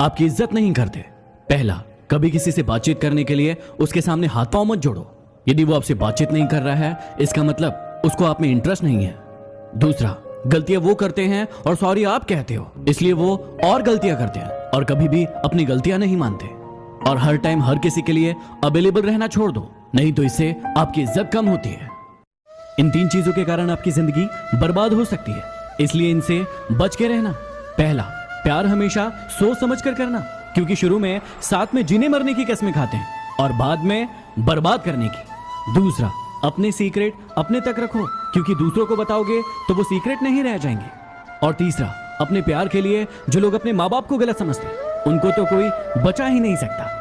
आपकी इज्जत नहीं करते। पहला, कभी किसी से बातचीत करने के लिए उसके सामने हाथ पांव मत जोड़ो। यदि वो आपसे बातचीत नहीं कर रहा है, इसका मतलब उसको आप में इंटरेस्ट नहीं है। दूसरा, गलतियां वो करते हैं और सॉरी आप कहते हो, इसलिए वो और गलतियां करते हैं और कभी भी अपनी गलतियां नहीं मानते। और हर टाइम हर किसी के लिए अवेलेबल रहना छोड़ दो, नहीं तो इससे आपकी इज्जत कम होती है। इन 3 चीजों के कारण आपकी जिंदगी बर्बाद हो सकती है, इसलिए इनसे बच के रहना। पहला, प्यार हमेशा सोच समझ कर करना, क्योंकि शुरू में साथ में जीने मरने की कसमें खाते हैं और बाद में बर्बाद करने की। दूसरा, अपने सीक्रेट अपने तक रखो, क्योंकि दूसरों को बताओगे तो वो सीक्रेट नहीं रह जाएंगे। और तीसरा, अपने प्यार के लिए जो लोग अपने माँ बाप को गलत समझते हैं, उनको तो कोई बचा ही नहीं सकता।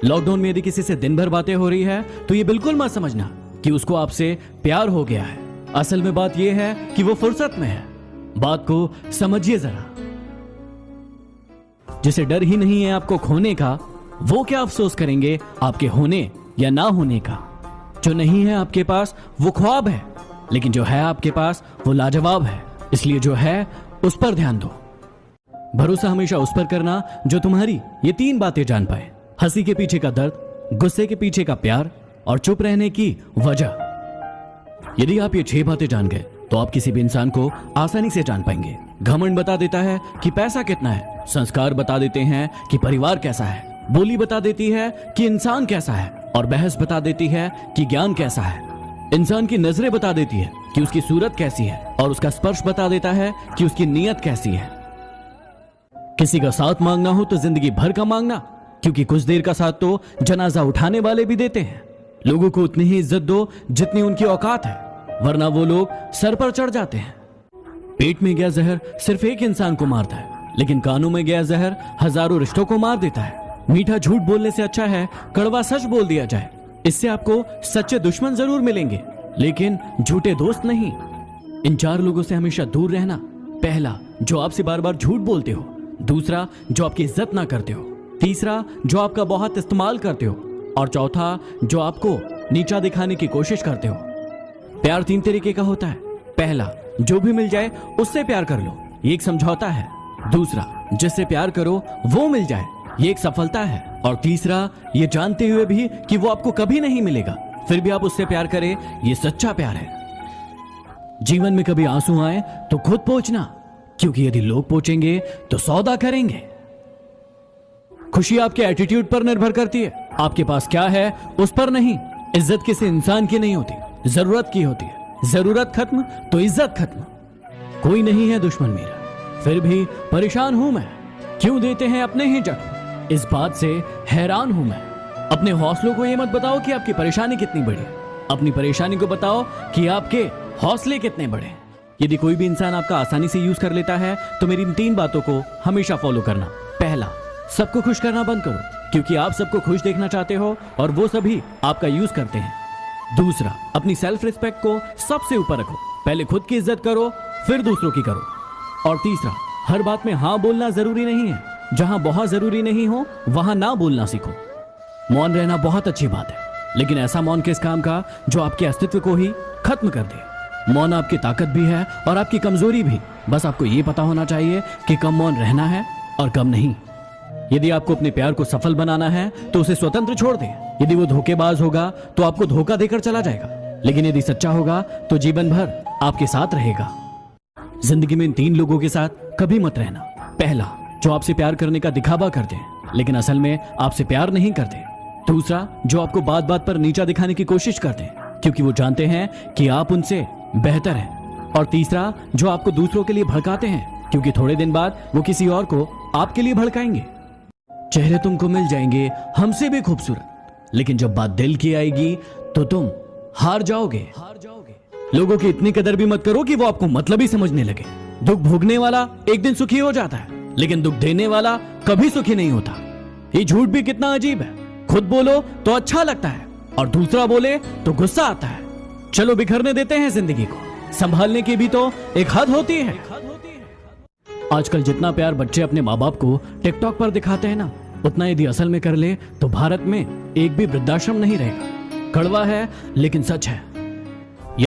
लॉकडाउन में यदि किसी से दिन भर बातें हो रही है तो ये बिल्कुल मत समझना कि उसको आपसे प्यार हो गया है। असल में बात यह है कि वो फुर्सत में है। बात को समझिए जरा। जिसे डर ही नहीं है आपको खोने का, वो क्या अफसोस करेंगे आपके होने या ना होने का। जो नहीं है आपके पास वो ख्वाब है, लेकिन जो है आपके पास वो लाजवाब है। इसलिए जो है उस पर ध्यान दो। भरोसा हमेशा उस पर करना जो तुम्हारी ये 3 बातें जान पाए: हंसी के पीछे का दर्द, गुस्से के पीछे का प्यार और चुप रहने की वजह। यदि आप ये 6 बातें जान गए तो आप किसी भी इंसान को आसानी से जान पाएंगे। घमंड बता देता है कि पैसा कितना है, संस्कार बता देते हैं कि परिवार कैसा है, बोली बता देती है कि इंसान कैसा है, और बहस बता देती है कि ज्ञान कैसा है। इंसान की नजरें बता देती है कि उसकी सूरत कैसी है, और उसका स्पर्श बता देता है कि उसकी नीयत कैसी है। किसी का साथ मांगना हो तो जिंदगी भर का मांगना, क्योंकि कुछ देर का साथ तो जनाजा उठाने वाले भी देते हैं। लोगों को उतनी ही इज्जत दो जितनी उनकी औकात है, वरना वो लोग सर पर चढ़ जाते हैं। पेट में गया जहर सिर्फ एक इंसान को मारता है, लेकिन कानों में गया जहर हजारों रिश्तों को मार देता है। मीठा झूठ बोलने से अच्छा है कड़वा सच बोल दिया जाए। इससे आपको सच्चे दुश्मन जरूर मिलेंगे, लेकिन झूठे दोस्त नहीं। इन 4 लोगों से हमेशा दूर रहना। पहला, जो आपसे बार बार झूठ बोलते हो। दूसरा, जो आपकी इज्जत ना करते हो। तीसरा, जो आपका बहुत इस्तेमाल करते हो। और चौथा, जो आपको नीचा दिखाने की कोशिश करते हो। प्यार 3 तरीके का होता है। पहला, जो भी मिल जाए उससे प्यार कर लो, ये एक समझौता है। दूसरा, जिससे प्यार करो वो मिल जाए, ये एक सफलता है। और तीसरा, ये जानते हुए भी कि वो आपको कभी नहीं मिलेगा, फिर भी आप उससे प्यार करें, ये सच्चा प्यार है। जीवन में कभी आंसू आए तो खुद पोंछना, क्योंकि यदि लोग पोंछेंगे तो सौदा करेंगे। खुशी आपके एटीट्यूड पर निर्भर करती है, आपके पास क्या है उस पर नहीं। इज्जत किसी इंसान की नहीं होती, जरूरत की होती है। जरूरत खत्म तो इज्जत खत्म। कोई नहीं है दुश्मन मेरा, फिर भी परेशान हूं मैं। क्यों देते हैं अपने ही जख्म, इस बात से हैरान हूं मैं। अपने हौसलों को ये मत बताओ कि आपकी परेशानी कितनी बड़ी है, अपनी परेशानी को बताओ कि आपके हौसले कितने बड़े हैं। यदि कोई भी इंसान आपका आसानी से यूज कर लेता है तो मेरी इन 3 बातों को हमेशा फॉलो करना। पहला, सबको खुश करना बंद करो, क्योंकि आप सबको खुश देखना चाहते हो और वो सभी आपका यूज करते हैं। दूसरा, अपनी सेल्फ रिस्पेक्ट को सबसे ऊपर रखो, पहले खुद की इज्जत करो फिर दूसरों की करो। और तीसरा, हर बात में हाँ बोलना जरूरी नहीं है, जहां बहुत जरूरी नहीं हो वहां ना बोलना सीखो। मौन रहना बहुत अच्छी बात है, लेकिन ऐसा मौन किस काम का जो आपके अस्तित्व को ही खत्म कर दे। मौन आपकी ताकत भी है और आपकी कमजोरी भी, बस आपको यह पता होना चाहिए कि कब मौन रहना है और कब नहीं। यदि आपको अपने प्यार को सफल बनाना है तो उसे स्वतंत्र छोड़ दें। यदि वो धोखेबाज होगा तो आपको धोखा देकर चला जाएगा, लेकिन यदि सच्चा होगा तो जीवन भर आपके साथ रहेगा। जिंदगी में इन 3 लोगों के साथ कभी मत रहना। पहला, जो आपसे प्यार करने का दिखावा करते हैं लेकिन असल में आपसे प्यार नहीं करते। दूसरा, जो आपको बात बात पर नीचा दिखाने की कोशिश करते हैं क्योंकि वो जानते हैं कि आप उनसे बेहतर हैं। और तीसरा, जो आपको दूसरों के लिए भड़काते हैं क्योंकि थोड़े दिन बाद वो किसी और को आपके लिए भड़काएंगे। चेहरे तुमको मिल जाएंगे हमसे भी खूबसूरत, लेकिन जब बात दिल की आएगी तो तुम हार जाओगे। लोगों की इतनी कदर भी मत करो कि वो आपको मतलबी समझने लगे। दुख भोगने वाला एक दिन सुखी हो जाता है, लेकिन दुख देने वाला कभी सुखी नहीं होता। ये झूठ भी कितना अजीब है, खुद बोलो तो अच्छा लगता है और दूसरा बोले तो गुस्सा आता है। चलो बिखरने देते हैं जिंदगी को, संभालने की भी तो एक हद होती है। आजकल जितना प्यार बच्चे अपने माँ बाप को टिकटॉक पर दिखाते हैं ना, उतना यदि असल में कर ले तो भारत में एक भी वृद्धाश्रम नहीं रहेगा। कड़वा है लेकिन सच है।